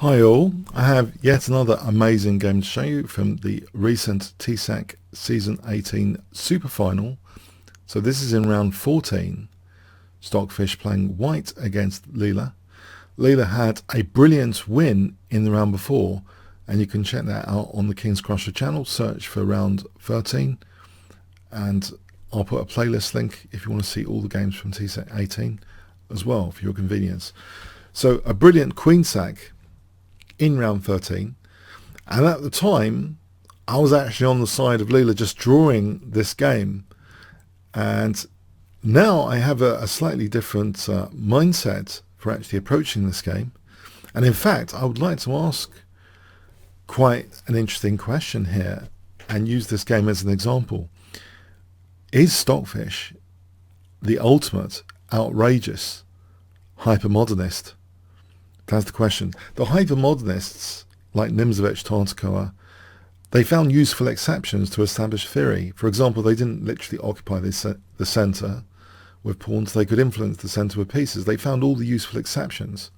Hi all, I have yet another amazing game to show you from the recent TCEC Season 18 Super Final. So this is in round 14, Stockfish playing white against Leela. Leela had a brilliant win in the round before, and you can check that out on the Kingscrusher channel. Search for round 13, and I'll put a playlist link if you want to see all the games from TCEC 18 as well for your convenience. So a brilliant queen sack in round 13, and at the time I was actually on the side of Leela just drawing this game, and now I have a slightly different mindset for actually approaching this game. And in fact, I would like to ask quite an interesting question here and use this game as an example. Is Stockfish the ultimate outrageous hypermodernist? That's the question. The hypermodernists, like Nimzovich, Tartakower, they found useful exceptions to established theory. For example, they didn't literally occupy the centre with pawns. They could influence the centre with pieces. They found all the useful exceptions.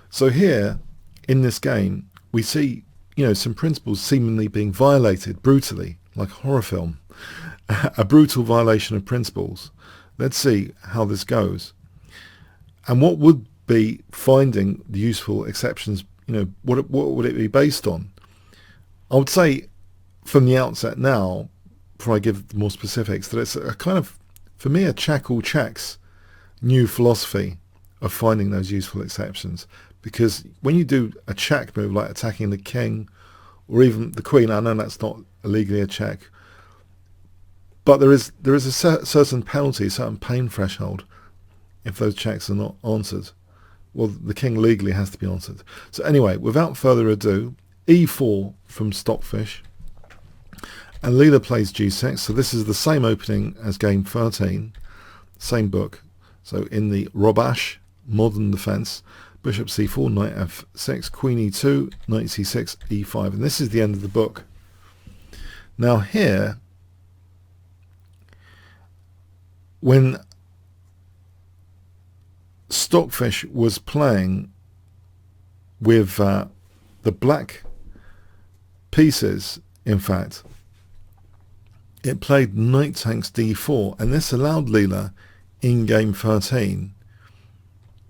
So here, in this game, we see, some principles seemingly being violated brutally, like a horror film. A brutal violation of principles. Let's see how this goes. And what would be finding the useful exceptions, what would it be based on? I would say from the outset now, before I give more specifics, that it's a kind of, for me, a check all checks new philosophy of finding those useful exceptions. Because when you do a check move like attacking the king or even the queen, I know that's not illegally a check, but there is a certain penalty, a certain pain threshold if those checks are not answered. Well, the king legally has to be answered. So anyway, without further ado, e4 from Stockfish, and Leela plays g6. So this is the same opening as game 13, same book. So in the Robatsch modern defense, bishop c4, knight f6, queen e2, knight c6, e5, and this is the end of the book. Now here, when Stockfish was playing with the black pieces, in fact, it played knight takes d4, and this allowed Leela in game 13,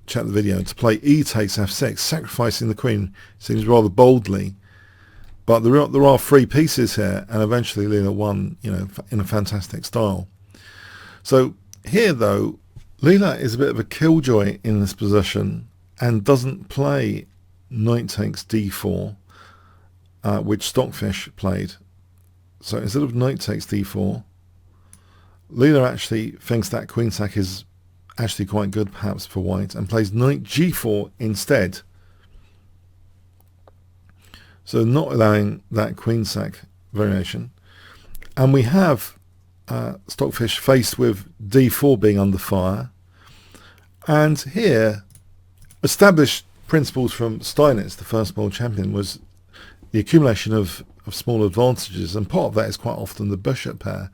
check the video, to play e takes f6, sacrificing the queen. Seems rather boldly, but there are three pieces here, and eventually Leela won, in a fantastic style. So here, though, Leela is a bit of a killjoy in this position and doesn't play knight takes d4, which Stockfish played. So instead of knight takes d4, Leela actually thinks that queen sack is actually quite good perhaps for white and plays knight g4 instead. So not allowing that queen sack variation. And we have Stockfish faced with d4 being under fire, and here established principles from Steinitz, the first world champion, was the accumulation of small advantages, and part of that is quite often the bishop pair,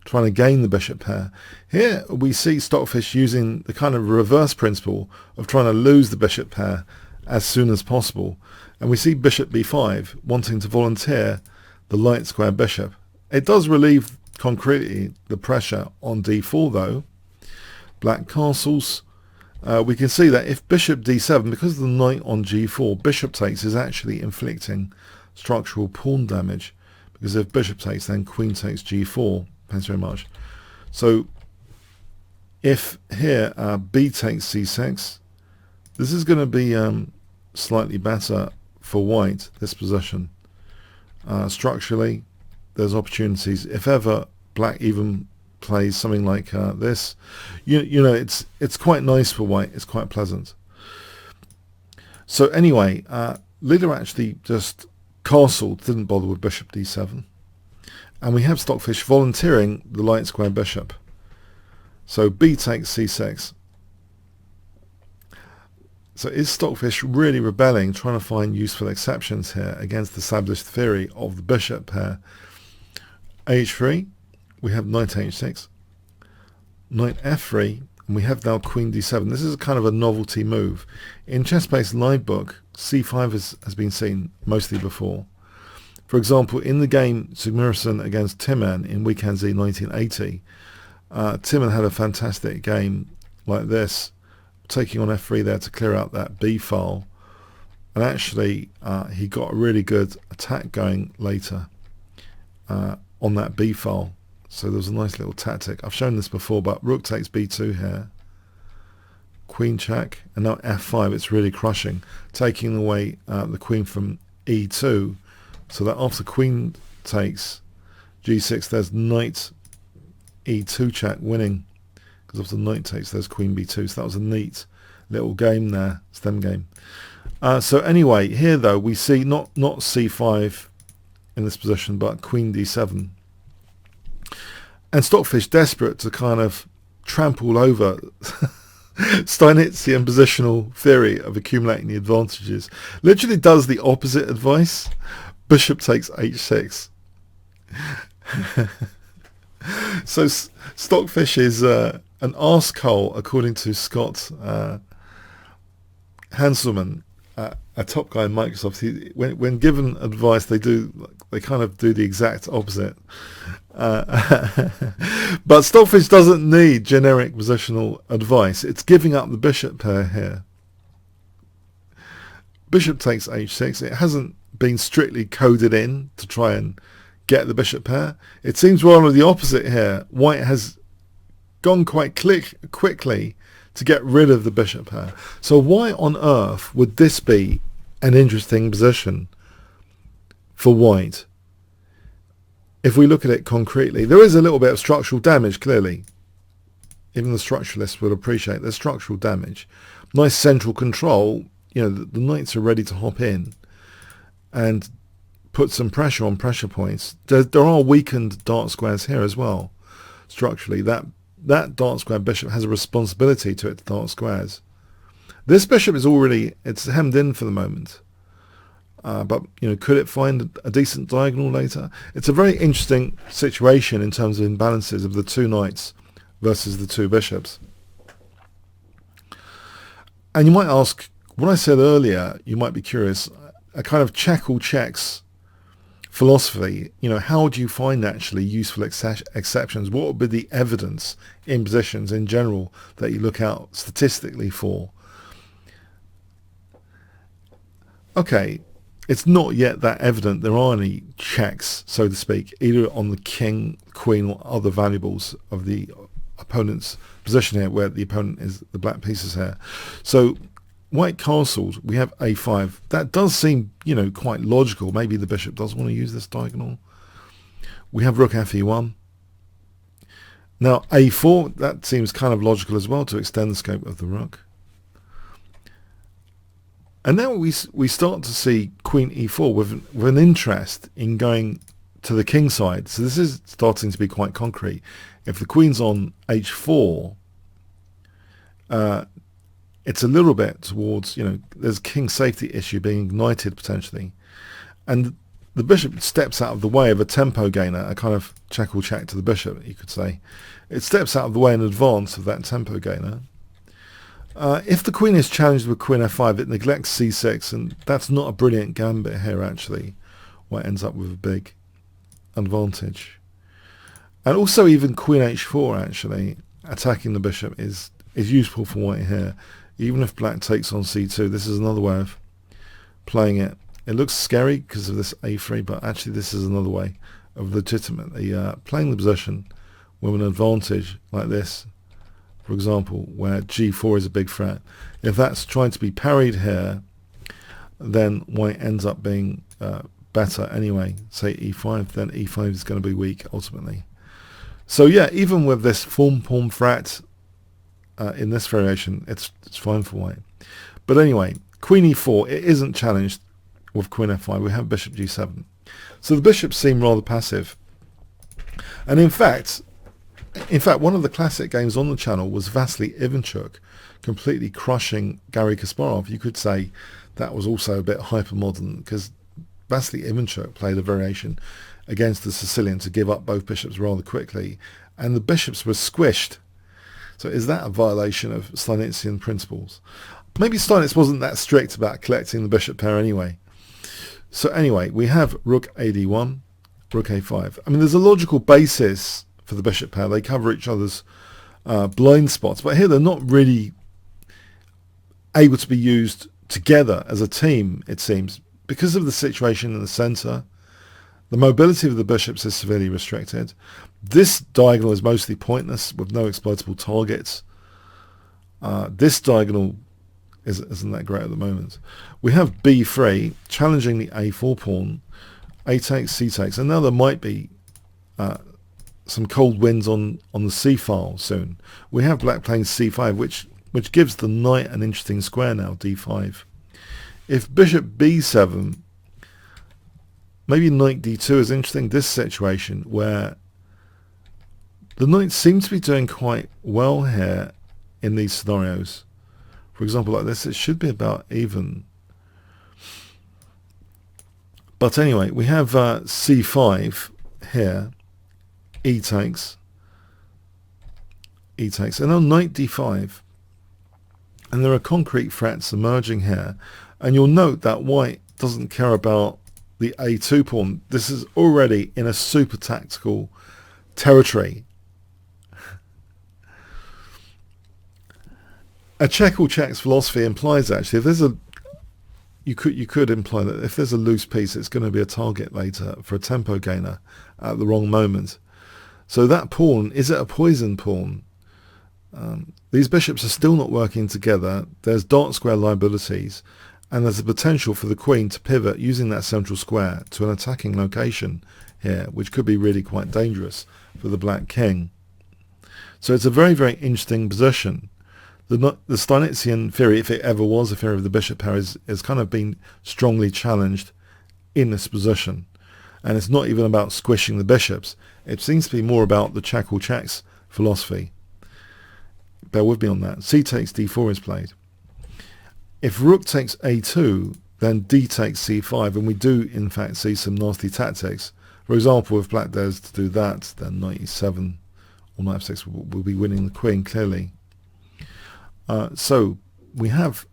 trying to gain the bishop pair. Here we see Stockfish using the kind of reverse principle of trying to lose the bishop pair as soon as possible, and we see bishop b5 wanting to volunteer the light square bishop. It does relieve concretely the pressure on d4 though. Black castles. We can see that if bishop d7, because of the knight on g4, bishop takes is actually inflicting structural pawn damage, because if bishop takes, then queen takes g4. Thanks very much. So if here b takes c6, this is going to be slightly better for white, this position. Structurally, there's opportunities. If ever black even plays something like this, it's quite nice for white. It's quite pleasant. So anyway, Leela actually just castled, didn't bother with bishop d7, and we have Stockfish volunteering the light square bishop. So b takes c6. So is Stockfish really rebelling, trying to find useful exceptions here against the established theory of the bishop pair? h3, we have knight h6, knight f3, and we have now queen d7. This is kind of a novelty move. In Chess Base Live Book, c5 has been seen mostly before. For example, in the game Signup against Timman in Weekend Z 1980, Timman had a fantastic game like this, taking on f3 there to clear out that b file, and actually he got a really good attack going later on that b file. So there was a nice little tactic. I've shown this before, but rook takes b2 here, queen check, and now f5. It's really crushing, taking away the queen from e2, so that after queen takes g6, there's knight e2 check winning, because after knight takes there's queen b2. So that was a neat little game there, stem game. So anyway, here though we see not c5 in this position, but queen d7, and Stockfish, desperate to kind of trample over Steinitzian positional theory of accumulating the advantages, literally does the opposite advice. Bishop takes h6. So Stockfish is an arsehole, according to Scott Hanselman, a top guy in Microsoft. When given advice, they kind of do the exact opposite. But Stockfish doesn't need generic positional advice. It's giving up the bishop pair here. Bishop takes h6. It hasn't been strictly coded in to try and get the bishop pair. It seems rather the opposite here. White has gone quite quickly to get rid of the bishop pair. So why on earth would this be an interesting position for white? If we look at it concretely, there is a little bit of structural damage, clearly. Even the structuralists would appreciate there's structural damage. Nice central control. You know, the knights are ready to hop in and put some pressure on pressure points. There are weakened dark squares here as well. Structurally, that dark square bishop has a responsibility to its dark squares. This bishop is it's hemmed in for the moment. But could it find a decent diagonal later? It's a very interesting situation in terms of imbalances of the two knights versus the two bishops. And you might ask, what I said earlier, you might be curious, a kind of check all checks philosophy. How do you find actually useful exceptions? What would be the evidence in positions in general that you look out statistically for? Okay, it's not yet that evident there are any checks, so to speak, either on the king, queen, or other valuables of the opponent's position here, where the opponent is the black pieces here. So white castles, we have a5. That does seem, quite logical. Maybe the bishop does want to use this diagonal. We have rook fe1. Now a4, that seems kind of logical as well, to extend the scope of the rook. And now we start to see queen e4 with an interest in going to the king side. So this is starting to be quite concrete. If the queen's on h4, it's a little bit towards, there's a king safety issue being ignited potentially. And the bishop steps out of the way of a tempo gainer, a kind of check or check to the bishop, you could say. It steps out of the way in advance of that tempo gainer. If the queen is challenged with queen f5, it neglects c6, and that's not a brilliant gambit here, actually. White ends up with a big advantage. And also even queen h4, actually, attacking the bishop is useful for white here. Even if black takes on c2, this is another way of playing it. It looks scary because of this a3, but actually this is another way of legitimately playing the position with an advantage like this. For example, where g4 is a big threat. If that's trying to be parried here, then white ends up being better anyway. Say e5, then e5 is going to be weak ultimately. So yeah, even with this form pawn threat in this variation, it's fine for white. But anyway, queen e4, it isn't challenged with queen f5. We have bishop g7. So the bishops seem rather passive. And in fact, one of the classic games on the channel was Vasily Ivanchuk completely crushing Garry Kasparov. You could say that was also a bit hypermodern, because Vasily Ivanchuk played a variation against the Sicilian to give up both bishops rather quickly, and the bishops were squished. So is that a violation of Steinitzian principles? maybe Steinitz wasn't that strict about collecting the bishop pair anyway. So anyway, we have rook ad1, rook a5. I mean, there's a logical basis for the bishop pair. They cover each other's blind spots, but here they're not really able to be used together as a team, it seems, because of the situation in the center. The mobility of the bishops is severely restricted. This diagonal is mostly pointless with no exploitable targets. This diagonal isn't that great at the moment. We have b3 challenging the a4 pawn, a takes, c takes, and now there might be some cold winds on the c file soon. We have black playing c5, which gives the knight an interesting square now, d5. If bishop b7, maybe knight d2 is interesting. This situation where the knight seems to be doing quite well here in these scenarios. For example, like this, it should be about even. But anyway, we have c5 here, e takes, and now knight d5. And there are concrete threats emerging here. And you'll note that white doesn't care about the a2 pawn. This is already in a super tactical territory. A check all checks philosophy implies actually if there's a you could imply that if there's a loose piece, it's going to be a target later for a tempo gainer at the wrong moment. So that pawn, is it a poison pawn? These bishops are still not working together. There's dark square liabilities, and there's a potential for the queen to pivot using that central square to an attacking location here, which could be really quite dangerous for the black king. So it's a very, very interesting position. The Steinitzian theory, if it ever was a theory of the bishop pair, is kind of been strongly challenged in this position. And it's not even about squishing the bishops. It seems to be more about the check all checks philosophy. Bear with me on that. C takes d4 is played. If rook takes a2, then d takes c5, and we do in fact see some nasty tactics. For example, if black dares to do that, then knight e7 or knight f6 will be winning the queen clearly. So we have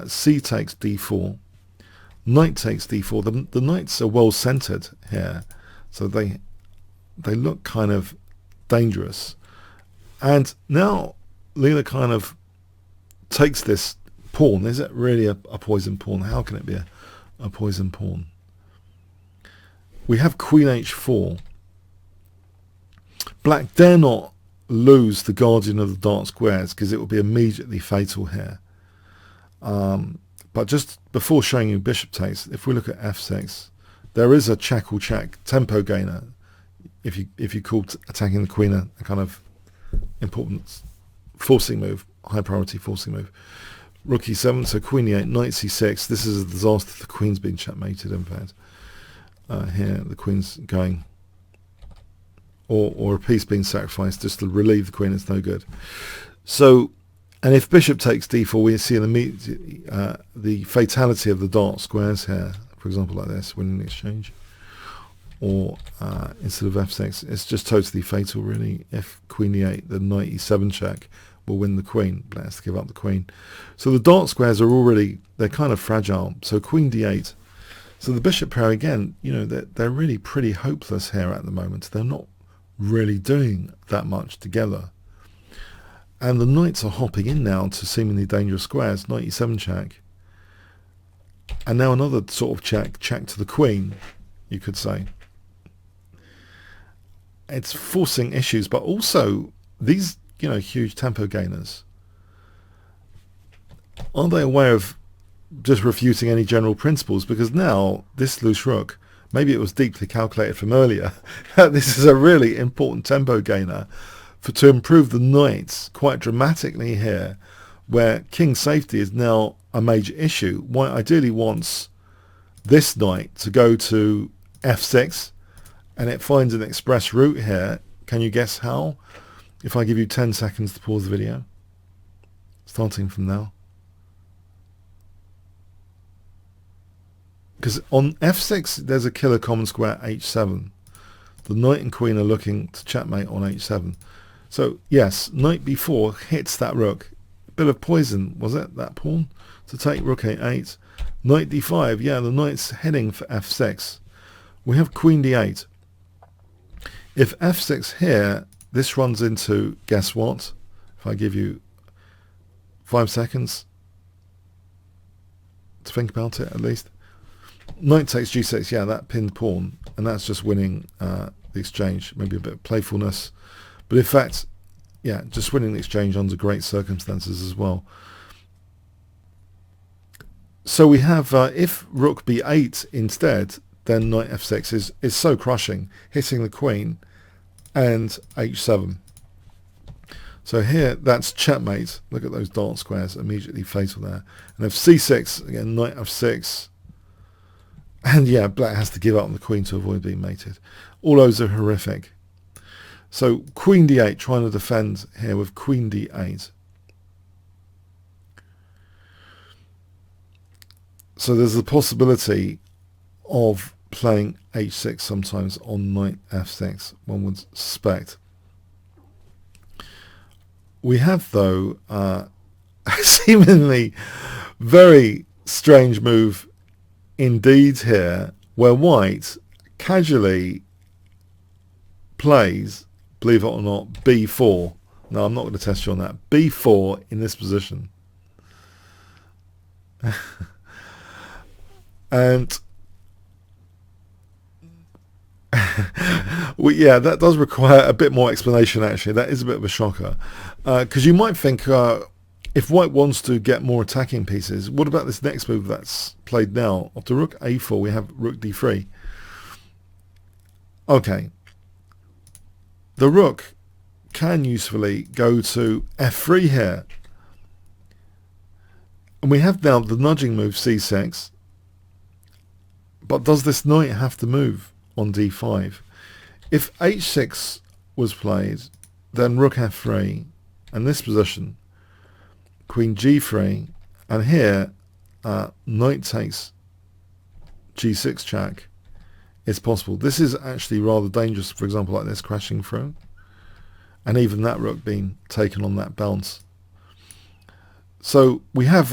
c takes d4, knight takes d4. The knights are well centered here, so they look kind of dangerous. And now Leela kind of takes this pawn. Is it really a poison pawn? How can it be a poison pawn? We have queen h4. Black dare not lose the guardian of the dark squares because it will be immediately fatal here. But just before showing you bishop takes, if we look at f6, there is a check all check tempo gainer if you call attacking the queen a kind of important forcing move, high priority forcing move. Rook e7, so queen e8, knight c6. This is a disaster. The queen's been checkmated, in fact. Here the queen's going, or a piece being sacrificed just to relieve the queen. It's no good. So, and if bishop takes d4, we see an immediate the fatality of the dark squares here. For example, like this, winning the exchange. Or instead of f6, it's just totally fatal, really. If queen e8, the knight e7 check will win the queen. Black has to give up the queen. So the dark squares are already, they're kind of fragile. So queen d8. So the bishop pair, again, you know, they're really pretty hopeless here at the moment. They're not really doing that much together. And the knights are hopping in now to seemingly dangerous squares. Knight e7 check. And now another sort of check to the queen, you could say. It's forcing issues, but also these, you know, huge tempo gainers, are they a way of just refuting any general principles? Because now this loose rook, maybe it was deeply calculated from earlier, this is a really important tempo gainer to improve the knights quite dramatically here, where king safety is now a major issue. White ideally wants this knight to go to f6, and it finds an express route here. Can you guess how? If I give you 10 seconds to pause the video, starting from now. Because on f6 there's a killer common square h7. The knight and queen are looking to checkmate on h7. So yes, knight b4 hits that rook, bit of poison, was it, that pawn? To take rook a8, knight d5, yeah, the knight's heading for f6. We have queen d8. If f6 here, this runs into, guess what? If I give you 5 seconds to think about it at least. Knight takes g6, yeah, that pinned pawn, and that's just winning the exchange, maybe a bit of playfulness. But in fact, yeah, just winning the exchange under great circumstances as well. So we have, if rook b8 instead, then knight f6 is so crushing, hitting the queen, and h7. So here, that's checkmate. Look at those dart squares, immediately fatal there. And if c6, again, knight f6. And yeah, black has to give up on the queen to avoid being mated. All those are horrific. So queen d8, trying to defend here with queen d8. So there's the possibility of playing h6 sometimes on knight f6, one would suspect. We have, though, a seemingly very strange move indeed here, where white casually plays, believe it or not, b4. No, I'm not going to test you on that. b4 in this position. And well, yeah, that does require a bit more explanation, actually. That is a bit of a shocker. Because you might think, if white wants to get more attacking pieces, what about this next move that's played now? After rook a4, we have rook d3. Okay. The rook can usefully go to f3 here. And we have now the nudging move c6. But does this knight have to move on d5? If h6 was played, then rook f3, and this position, queen g3, and here knight takes g6 check is possible. This is actually rather dangerous, for example, like this crashing through, and even that rook being taken on that bounce. So we have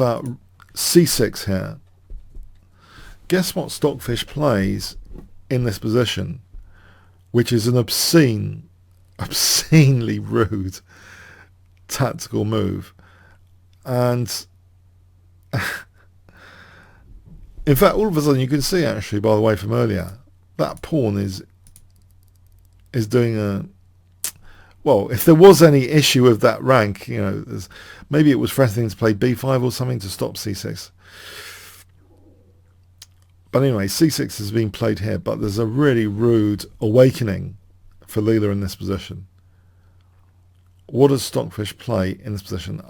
c6 here. Guess what Stockfish plays in this position, which is an obscenely rude tactical move. And in fact, all of a sudden you can see, actually, by the way, from earlier, that pawn is doing a, well, if there was any issue with that rank, you know, maybe it was threatening to play b5 or something to stop c6. But anyway, c6 is being played here, but there's a really rude awakening for Leela in this position. What does Stockfish play in this position?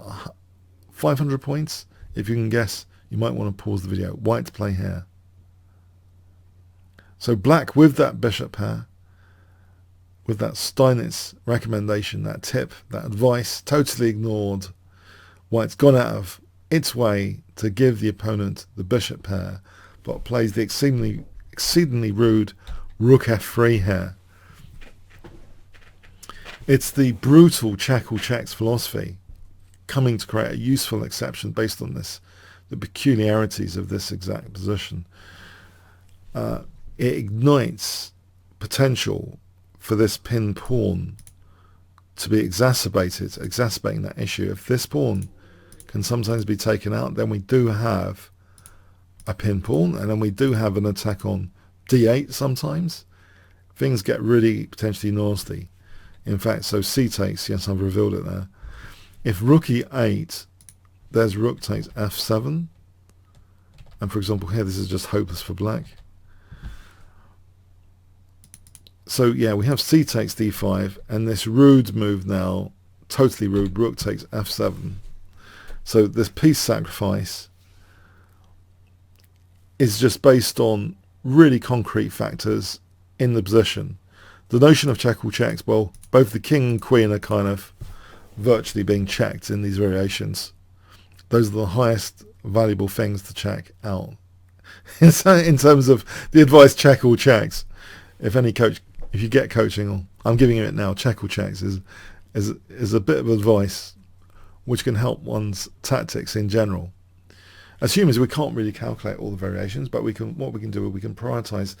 500 points? If you can guess, you might want to pause the video. White to play here. So black with that bishop pair, with that Steinitz recommendation, that tip, that advice, totally ignored. White's gone out of its way to give the opponent the bishop pair, but plays the exceedingly rude rook f3 here. It's the brutal check all checks philosophy coming to create a useful exception based on this, the peculiarities of this exact position. It ignites potential for this pinned pawn to be exacerbating that issue. If this pawn can sometimes be taken out, then we do have a pin pawn, and then we do have an attack on d8 sometimes. Things get really potentially nasty. In fact, so c takes, yes, I've revealed it there. If rook e8, there's rook takes f7. And for example here, this is just hopeless for black. So yeah, we have c takes d5, and this rude move now, totally rude, rook takes f7. So this piece sacrifice is just based on really concrete factors in the position. The notion of check all checks, well, both the king and queen are kind of virtually being checked in these variations. Those are the highest valuable things to check out. In terms of the advice, check all checks. If you get coaching, I'm giving you it now, check all checks is a bit of advice which can help one's tactics in general. As humans, we can't really calculate all the variations, but what we can do is we can prioritize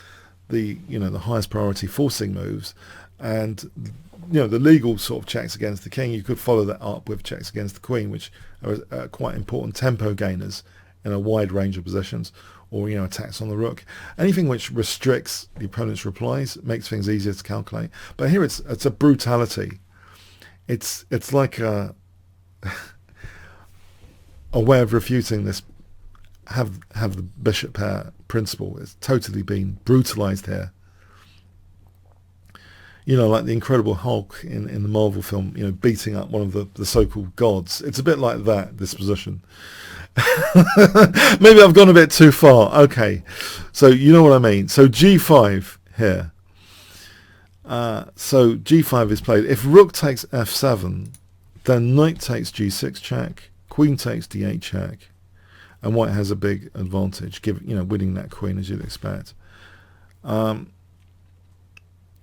the highest priority forcing moves, and the legal sort of checks against the king. You could follow that up with checks against the queen, which are quite important tempo gainers in a wide range of positions, or attacks on the rook. Anything which restricts the opponent's replies makes things easier to calculate. But here it's a brutality. It's like a way of refuting this have the bishop pair principle. It's totally been brutalized here. Like the Incredible Hulk in the Marvel film, beating up one of the so-called gods. It's a bit like that, this position. Maybe I've gone a bit too far. Okay, so you know what I mean. So g5 here. So g5 is played. If rook takes f7, then knight takes g6 check, queen takes d8 check, and white has a big advantage, winning that queen as you'd expect.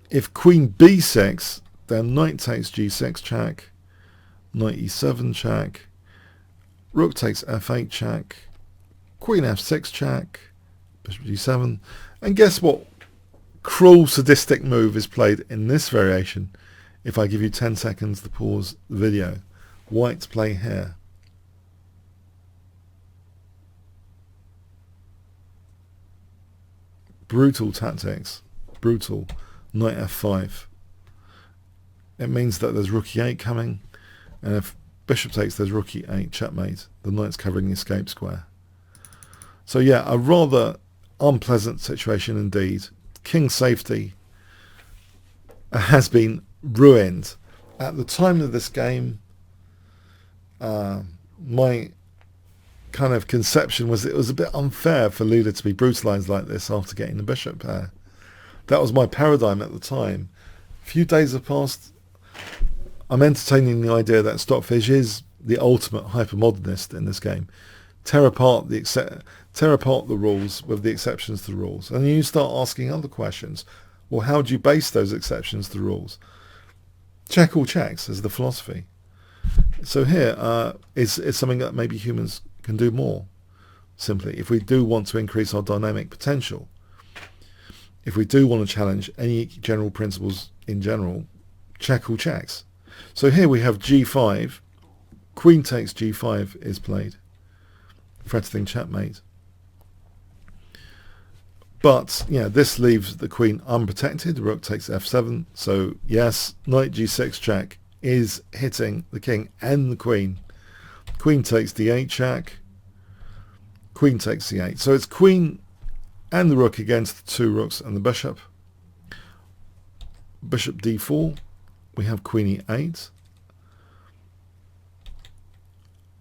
If queen b6, then knight takes g6 check, knight e7 check, rook takes f8 check, queen f6 check, bishop g7, and guess what cruel sadistic move is played in this variation? If I give you 10 seconds to pause the video, white's play here. Brutal tactics, brutal. Knight f5. It means that there's rook e8 coming, and if bishop takes, there's rook e8 checkmate. The knight's covering the escape square. So yeah, a rather unpleasant situation indeed. King's safety has been ruined. At the time of this game, my kind of conception was it was a bit unfair for Lula to be brutalized like this after getting the bishop pair. That was my paradigm at the time. A few days have passed. I'm entertaining the idea that Stockfish is the ultimate hypermodernist in this game. Tear apart the rules with the exceptions to the rules. And you start asking other questions. Well, how do you base those exceptions to the rules? Check all checks is the philosophy. So here is something that maybe humans can do more, simply, if we do want to increase our dynamic potential. If we do want to challenge any general principles in general, check all checks. So here we have g5, queen takes g5 is played, threatening checkmate. But this leaves the queen unprotected. Rook takes f7. So yes, knight g6 check is hitting the king and the queen. Queen takes d8 check. Queen takes c8. So it's queen and the rook against the two rooks and the bishop. Bishop d4. We have queen e8.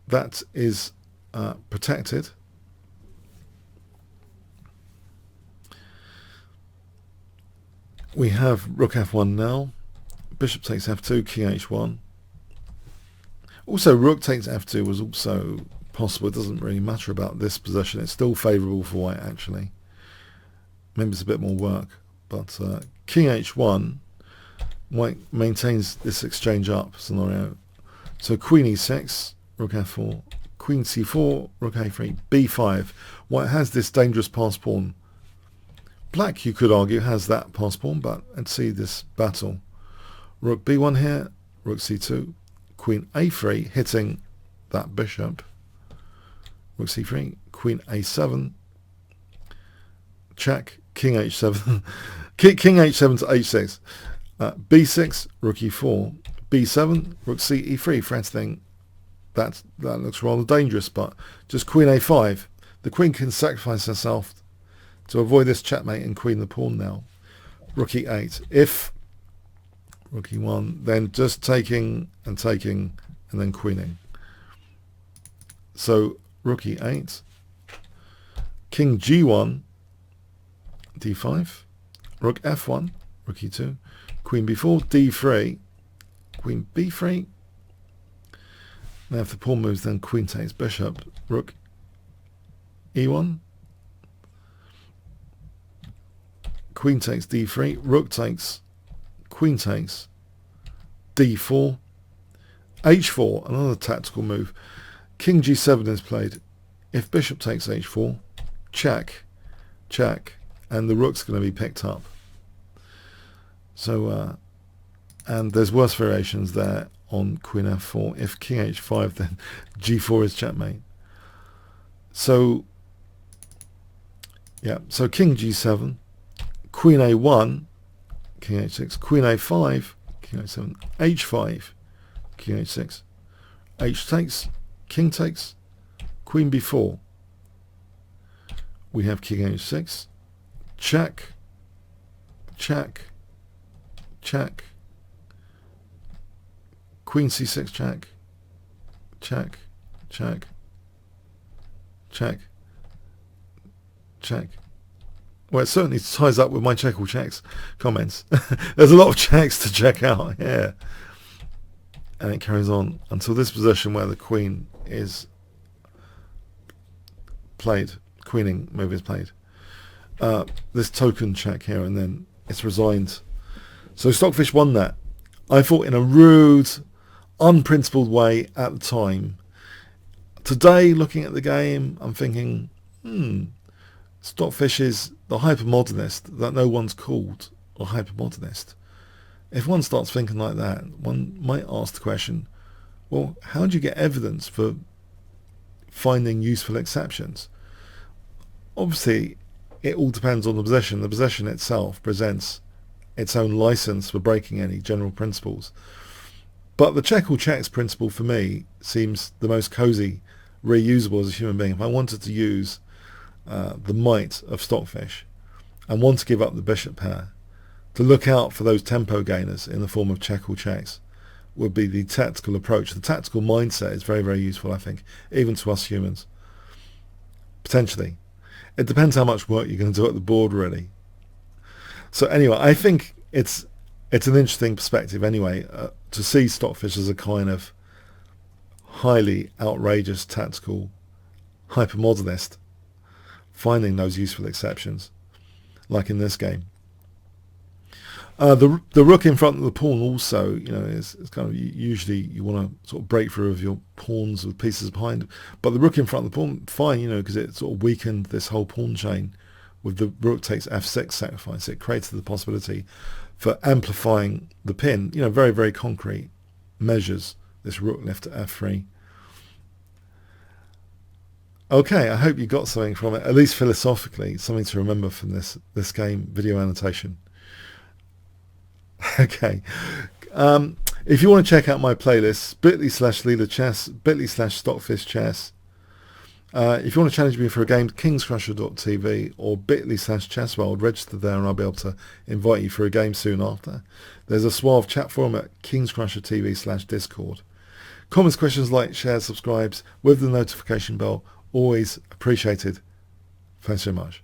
That is protected. We have rook f1 now. Bishop takes f2, king h1. Also, rook takes f2 was also possible. It doesn't really matter about this position. It's still favourable for white, actually. Maybe it's a bit more work. But king h1, white maintains this exchange up scenario. So queen e6, rook f4, queen c4, rook a3, b5. White has this dangerous pass pawn. Black, you could argue, has that pass pawn, but let's see this battle. Rook b1 here, rook c2, queen a3, hitting that bishop. Rook c3, queen a7, check, king h7, king h7 to h6, b6, rook e4, b7, rook c e3, threatening. That looks rather dangerous, but just queen a5. The queen can sacrifice herself to avoid this checkmate and queen the pawn now. Rook e8. If rook e1, then just taking and taking and then queening. So rook e8, king g1, d5, rook f1, rook e2, queen b4, d3, queen b3. Now if the pawn moves, then queen takes bishop, rook e1, queen takes d3, rook takes, queen takes, d4, h4, another tactical move. King g7 is played. If bishop takes h4, check, check, and the rook's going to be picked up. So, and there's worse variations there on queen f4. If king h5, then g4 is checkmate. So, yeah, so king g7, queen a1, king h6, queen a5, king a7, h5, king h6, h takes, king takes, queen b4. We have king h6, check, check, check, queen c6 check, check, check, check, check. Well, it certainly ties up with my check all checks comments. There's a lot of checks to check out here. And it carries on until this position where the queen is played, queening move is played. This token check here, and then it's resigned. So Stockfish won that. I thought in a rude, unprincipled way at the time. Today, looking at the game, I'm thinking, Stockfish is the hypermodernist that no one's called a hypermodernist. If one starts thinking like that, one might ask the question, well, how do you get evidence for finding useful exceptions? Obviously, it all depends on the position. The position itself presents its own license for breaking any general principles. But the check all checks principle for me seems the most cozy, reusable as a human being. If I wanted to use the might of Stockfish and want to give up the bishop pair, to look out for those tempo gainers in the form of check all checks would be the tactical approach. The tactical mindset is very, very useful, I think, even to us humans. Potentially. It depends how much work you're going to do at the board, really. So anyway, I think it's an interesting perspective anyway, to see Stockfish as a kind of highly outrageous tactical hypermodernist finding those useful exceptions, like in this game. The rook in front of the pawn also, is kind of, usually you want to sort of break through of your pawns with pieces behind, but the rook in front of the pawn, fine, because it sort of weakened this whole pawn chain with the rook takes f6 sacrifice. It created the possibility for amplifying the pin, very, very concrete measures, this rook left to f3. Okay, I hope you got something from it, at least philosophically, something to remember from this game video annotation. Okay, if you want to check out my playlists, bit.ly/leaderchess, bit.ly/stockfish chess. If you want to challenge me for a game, kingscrusher.tv or bit.ly/chessworld, register there and I'll be able to invite you for a game soon after. There's a suave chat forum at kingscrusher.tv/discord. Comments, questions, likes, shares, subscribes with the notification bell, always appreciated. Thanks so much.